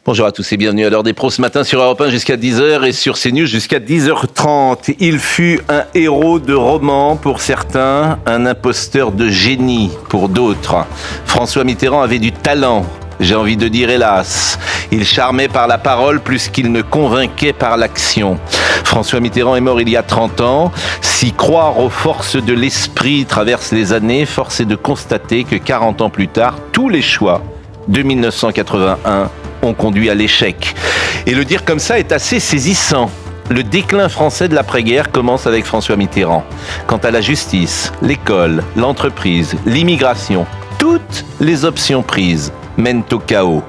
Bonjour à tous et bienvenue à l'heure des pros ce matin sur Europe 1 jusqu'à 10h et sur CNews jusqu'à 10h30. Il fut un héros de roman pour certains, un imposteur de génie pour d'autres. François Mitterrand avait du talent, j'ai envie de dire hélas. Il charmait par la parole plus qu'il ne convainquait par l'action. François Mitterrand est mort il y a 30 ans. Si croire aux forces de l'esprit traverse les années, force est de constater que 40 ans plus tard, tous les choix de 1981 ont conduit à l'échec. Et le dire comme ça est assez saisissant. Le déclin français de l'après-guerre commence avec François Mitterrand. Quant à la justice, l'école, l'entreprise, l'immigration, toutes les options prises mènent au chaos.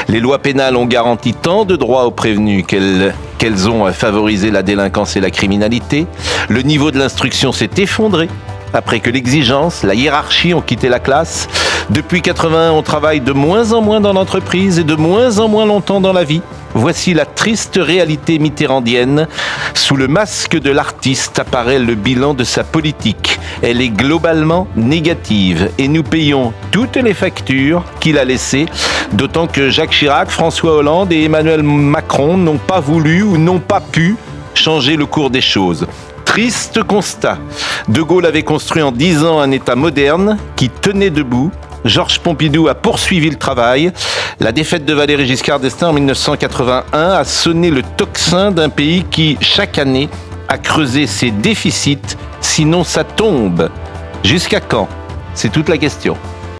Les lois pénales ont garanti tant de droits aux prévenus qu'elles ont favorisé la délinquance et la criminalité. Le niveau de l'instruction s'est effondré après que l'exigence, la hiérarchie ont quitté la classe. Depuis 81, on travaille de moins en moins dans l'entreprise et de moins en moins longtemps dans la vie. Voici la triste réalité mitterrandienne. Sous le masque de l'artiste apparaît le bilan de sa politique. Elle est globalement négative et nous payons toutes les factures qu'il a laissées, d'autant que Jacques Chirac, François Hollande et Emmanuel Macron n'ont pas voulu ou n'ont pas pu changer le cours des choses. Triste constat. De Gaulle avait construit en 10 ans un État moderne qui tenait debout. Georges Pompidou a poursuivi le travail. La défaite de Valéry Giscard d'Estaing en 1981 a sonné le tocsin d'un pays qui, chaque année, a creusé ses déficits, sinon sa tombe. Jusqu'à quand ? C'est toute la question.